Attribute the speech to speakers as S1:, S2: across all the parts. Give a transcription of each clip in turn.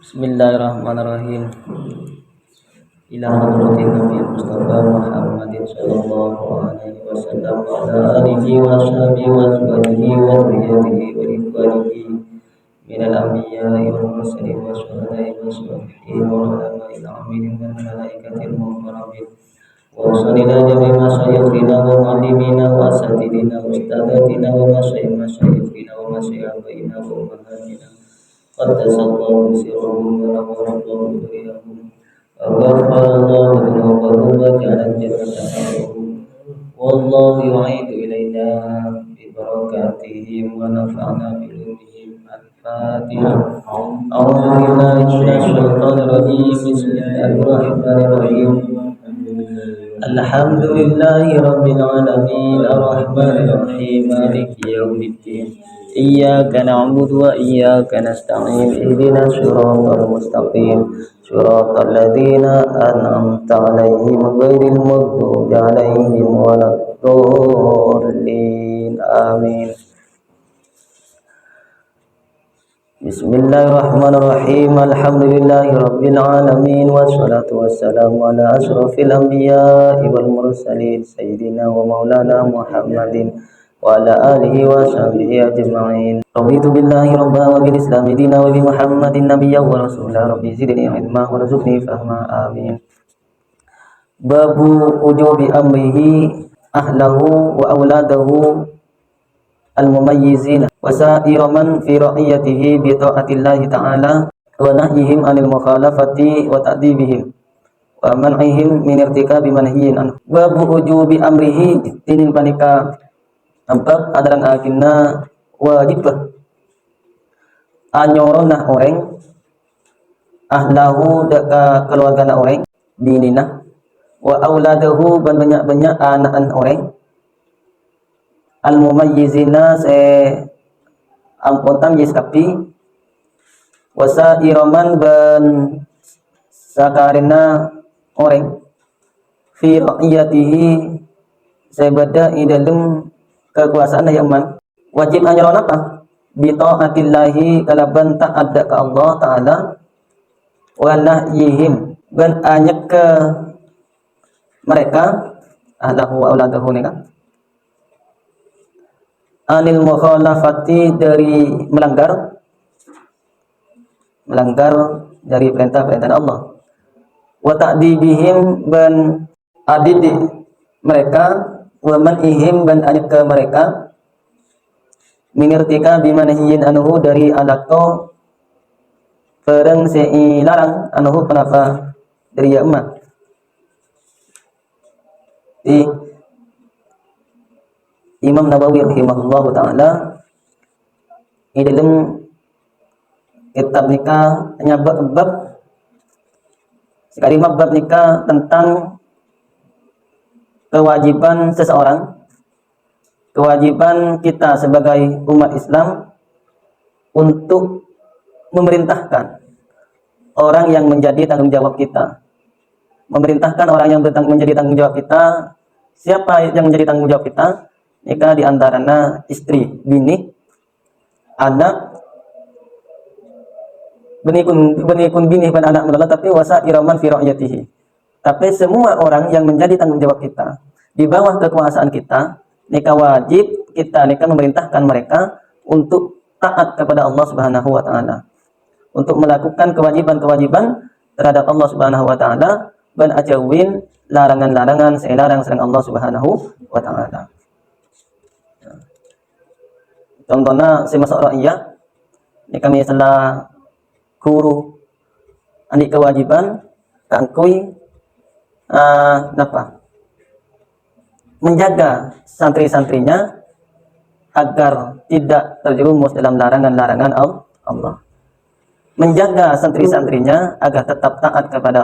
S1: Bismillahirrahmanirrahim. Ila hadratin Nabi Mustafa Muhammadin sallallahu alaihi wasallam wa ala alihi wa sahbihi wa azwajihi wa dhurriyyatihi wa ikhwanihi minal anbiya'i wal mursalin wa syuhada'i wa sholihin wa ulama'il amilin wal malaikatil muqarrabin wa usalina jami'a masyayikhina wa muallimina wa asatidina wa ustadatina wa masyayikhina wa masyayikhina wa ummahatina qaddasallahu sirrahum wa nawwarallahu dhurriyyahum وغفر الله ذنوبهم وجعل الجنة حقهم والله يعيد إلينا ببركاتهم ونفعنا بعلومهم. الفاتحة. أعوذ بالله من الشيطان الرجيم. بسم الله الرحمن الرحيم. الحمد لله رب العالمين الرحمن الرحيم مالك يوم الدين إياك نعبد وإياك نستعين اهدنا الصراط المستقيم صراط الذين أنعمت عليهم غير المغضوب عليهم ولا الضالين آمين. Bismillahirrahmanirrahim. Alhamdulillahi rabbil alamin wassalatu wassalamu ala asyrafil anbiya'i wal mursalin sayyidina wa maulana Muhammadin wa ala alihi wa sahbihi ajma'in. Raditu billahi rabban wa bil islami dinan wa bi Muhammadin nabiyyan wa rasulan. Rabbi zidni ilma wa rzuqni fahma. Amin. Babu wujubi amrihi ahlahu wa auladahu al-mumayyizina wa sa'ira man fi ra'iyatihi bi ta'atillahi ta'ala wa nahyihim 'anil mukhalafati wa ta'dibihim wa man'ihim min irtikabi manhiyin anhu. Babu wujubi amrihi tinin panika bab adaran aginna wajib anyorona orang ahlahu daka keluargana orang dinina wa auladahu ban banyak-banyak anak orang al-mumayyizina se ampun tamyiz kapi wasa iraman ban sakarina orang fi ra'iyatihi sebada idalum kekuasaan yaman wajib anyaron apa bi taatillahi kalaban ta'at ka Allah taala wa nahyihim ban anyak ke mereka ahlahu wa auladahu nika anil mukhalafati dari melanggar dari perintah-perintah Allah wa ta'dibihim ban adidi mereka wa man'ihim ban anit ke mereka minirtika bimanahiyin anhu dari alaqo pereng sei larang anhu kenapa dari ya'ma di Imam Nawawi rahimahullah ta'ala di dalam kitab nikah hanya bab sekali bab nikah tentang kewajiban seseorang, kewajiban kita sebagai umat Islam untuk memerintahkan orang yang menjadi tanggung jawab kita, memerintahkan orang yang menjadi tanggung jawab kita. Siapa yang menjadi tanggung jawab kita? Nikah diantaranya istri, bini, anak, benikun bini dan anak muda, tapi wasa iraman fi ra'yatihi. Tapi semua orang yang menjadi tanggung jawab kita di bawah kekuasaan kita, nikah wajib kita nikah memerintahkan mereka untuk taat kepada Allah Subhanahu wa taala, untuk melakukan kewajiban-kewajiban terhadap Allah Subhanahu wa taala dan ajawin larangan-larangan selarang Allah Subhanahu wa taala. Contohnya si masuk ra'iyah ini kami salah guru anik kewajiban kangkui menjaga santri-santrinya agar tidak terjerumus dalam larangan-larangan Allah, menjaga santri-santrinya agar tetap taat kepada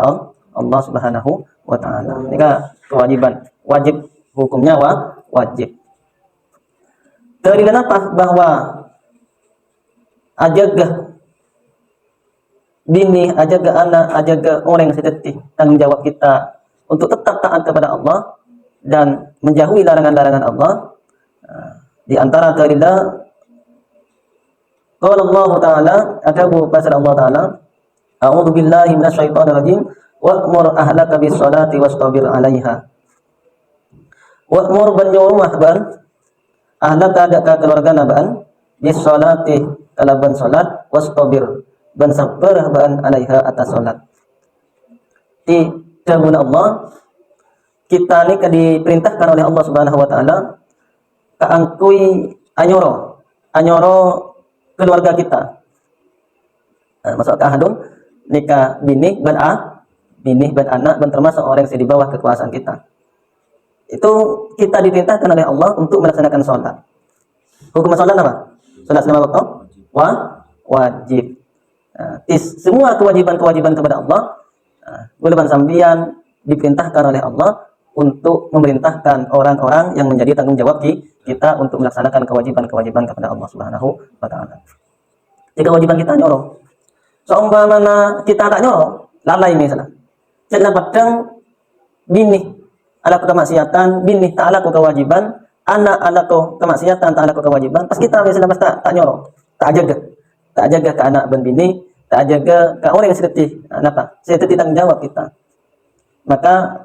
S1: Allah Subhanahu wa taala. Ini kewajiban, wajib hukumnya wajib. Dalilan apa? Bahwa ajaga bini, ajaga anak, ajaga orang yang sedetih tanggung jawab kita untuk tetap taat kepada Allah dan menjauhi larangan-larangan Allah. Di antara dalilan qala Allah Ta'ala, ada pasal Allah Ta'ala A'udzu billahi minasyaitonir rajim. Wa'mur ahlaka bis salati wastabir 'alaiha. Wa'mur ban nyuruh ban ahlaka ada ka keluarga ban bis salati kalaban salat wastabir ban sabar ban 'alaiha atas salat. Di dalam Allah kita ni diperintahkan oleh Allah Subhanahu wa taala ka angkui anyoro keluarga kita. Masuk ke ahadun nikah bini ban anak ban termasuk orang yang di bawah kekuasaan kita. Itu kita diperintahkan oleh Allah untuk melaksanakan sholat. Hukum sholat apa? Sholat lima waktu wajib. Semua kewajiban kepada Allah, gulaban sambian diperintahkan oleh Allah untuk memerintahkan orang-orang yang menjadi tanggung jawab kita untuk melaksanakan kewajiban kepada Allah Subhanahu wa taala. Jika kewajiban kita nyoro, seumpamana kita tak nyoro, lalai misalnya. Jangan padang bini ala kemaksiatan, bini tak ala kewajiban, anak ala kemaksiatan tak ala kewajiban. Pas kita misalnya pas tak nyoro, tak jaga ke anak ben bini, tak jaga ke orang yang seperti tanggung jawab kita. Maka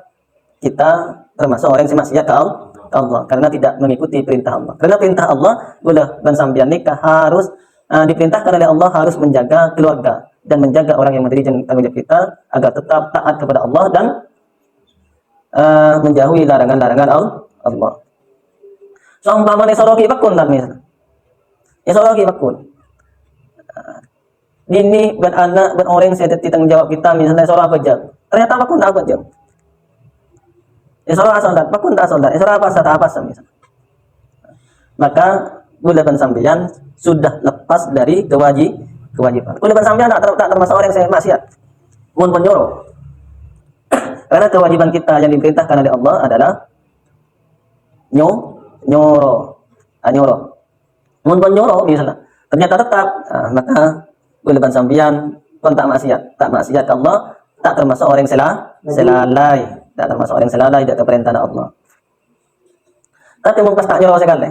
S1: kita termasuk orang yang maksiat ke Allah karena tidak mengikuti perintah Allah. Karena perintah Allah boleh dan sambian nikah harus diperintahkan oleh Allah harus menjaga keluarga dan menjaga orang yang menjadi tanggung jawab kita agar tetap taat kepada Allah dan menjauhi larangan-larangan Allah. Seumpamanya soroki bakun dan misalnya. Ya soroki bakun. Bini dan anak dan orang yang seperti tanggung jawab kita misalnya sorok apa jam. Ternyata bakun tak apa jam. Isra salat, bakun tak salat, isra apa misalnya. Maka gulaban sambian sudah lepas dari kewajiban. Gulaban sambian tak termasuk orang yang maksiat. Mun penyoro. Karena kewajiban kita yang diperintahkan oleh Allah adalah nyoro. Mun penyoro misalnya. Ternyata tetap, maka gulaban sambian pun tak maksiat ke Allah, tak termasuk orang yang selalai. Tak termasuk orang yang selalai dari perintah Allah. Tapi mau pas tak nyoro sekali.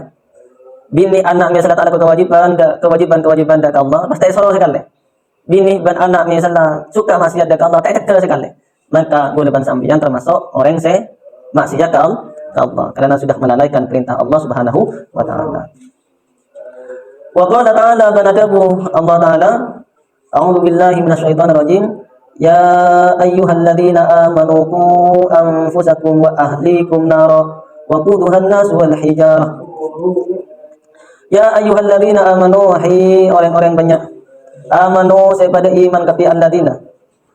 S1: Bini anak misalnya tak ada kewajiban dari Allah, pasti soro sekali. Bini dan anak misalnya suka maksiat dari Allah, tak kekal sekali. Maka boleh sambian termasuk orang yang maksiat ke Allah karena sudah melalaikan perintah Allah Subhanahu wa taala. Wa qala ta'ala banadabu Allah taala, a'udzu billahi minasyaitonir rajim. Ya ayyuhalladzina amanu qu anfusakum wa ahlikum nara wa quduhan nas wal hijarah. Ya ayyuhalladzina amanu, wahai orang-orang banyak. Amanu saya pada iman kapi alladzina.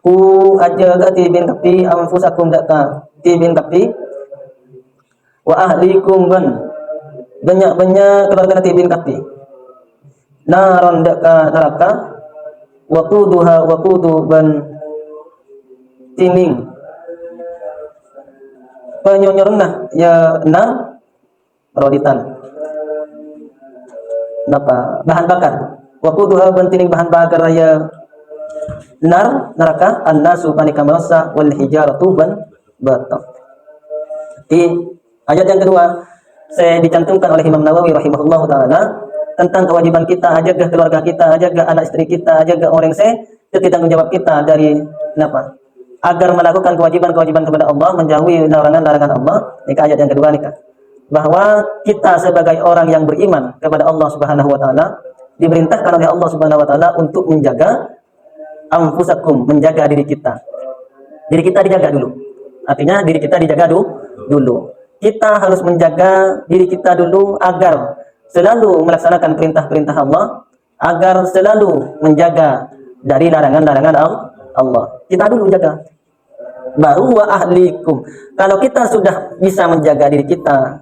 S1: Ku aja gati bin kapi anfusakum daka ti bin kapi wa ahlikum banyak keluarga ti bin kapi. Naron daka neraka wa qudu ban tining penyonyorna ya nar roditan napa bahan bakar waquduha bantining bahan bakar ya neraka annasu panika merasa wal hijaratu ban batak. Di ayat yang kedua saya dicantumkan oleh Imam Nawawi rahimahullahu taala tentang kewajiban kita jaga keluarga kita, jaga anak istri kita, jaga orang tanggung jawab kita dari napa agar melakukan kewajiban kepada Allah, menjauhi larangan-larangan Allah. Nikah ayat yang kedua nikah. Bahwa kita sebagai orang yang beriman kepada Allah Subhanahu wa taala diperintahkan oleh Allah Subhanahu wa taala untuk menjaga anfusakum, menjaga diri kita. Diri kita dijaga dulu. Artinya diri kita dijaga dulu. Kita harus menjaga diri kita dulu agar selalu melaksanakan perintah-perintah Allah, agar selalu menjaga dari larangan-larangan Allah. Kita dulu jaga. Baru wa ahlikum. Kalau kita sudah bisa menjaga diri kita,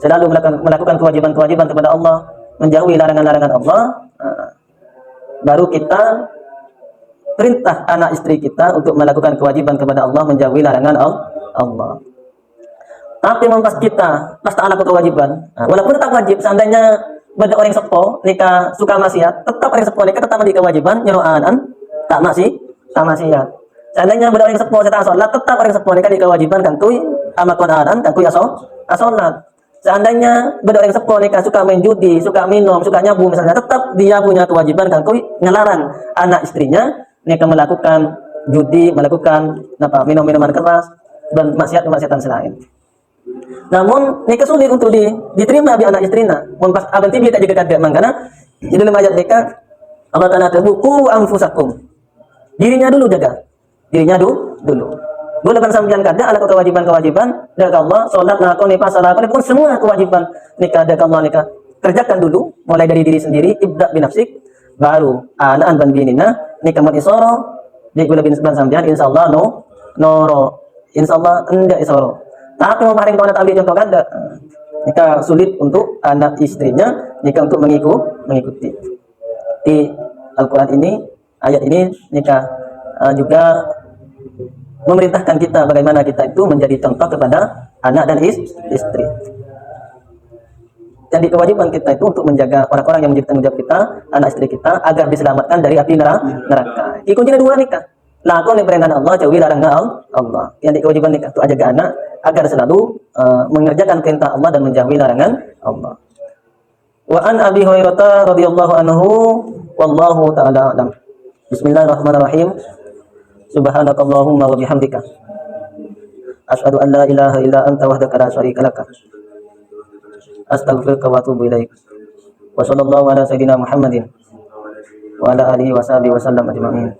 S1: selalu melakukan kewajiban kepada Allah, menjauhi larangan-larangan Allah, baru kita perintah anak istri kita untuk melakukan kewajiban kepada Allah, menjauhi larangan Allah. Tapi pas kita pas tak lakukan kewajiban, walaupun tetap wajib, seandainya beda orang sepo nikah suka maksiat, tetap orang sepo nikah tetap menjadi kewajiban nyuruhan tak maksiat. Seandainya beda orang sepo saya tak salat, tetap orang sepo nikah di kewajiban kan kuy amakon anan kan kuy asolat.
S2: Seandainya budak yang sepo nikah suka main judi, suka minum, suka nyabu misalnya, tetap dia punya kewajiban kan ngelarang anak istrinya nikah melakukan judi, melakukan apa minum-minuman keras dan maksiat-maksiatan selain. Namun nikah sulit untuk diterima di anak istrinya. Pas abang tibi tak jaga kadang karena di dalam ayat nikah Allah Taala terbuku anfusakum. Dirinya dulu jaga. Dirinya dulu. Boleh kan sampean kada ala kewajiban-kewajiban dari Allah, salat, lakon, pasal, lakon, pun semua kewajiban nikah dari Allah nikah. Kerjakan dulu mulai dari diri sendiri, ibda binafsik, baru anak ban binina nikah mat isoro, di gula bin sampean insyaallah noro. Insyaallah enggak isoro. Tapi mau paling tahu ambil contoh kada. Nikah sulit untuk anak istrinya, nikah untuk mengikuti. Di Al-Quran ini, ayat ini nikah juga memerintahkan kita bagaimana kita itu menjadi contoh kepada anak dan istri. Jadi kewajiban kita itu untuk menjaga orang-orang yang menjadi tanggung jawab kita, anak istri kita, agar diselamatkan dari api neraka. Kuncinya dua nikah. Lakon yang perintah Allah, jauhi larangan Allah. Yang kewajiban nikah itu jaga anak agar selalu mengerjakan perintah Allah dan menjauhi larangan Allah. Wa an Abi Hurairah radhiyallahu anhu wallahu taala alam. Bismillahirrahmanirrahim. Subhanakallahumma wa bihamdika asyhadu an la ilaha illa anta wahdaka la syarika laka astaghfiruka wa atubu ilaik. Wa sallallahu ala sayyidina Muhammadin wa ala alihi wa sahbihi wa sallam ajma'in.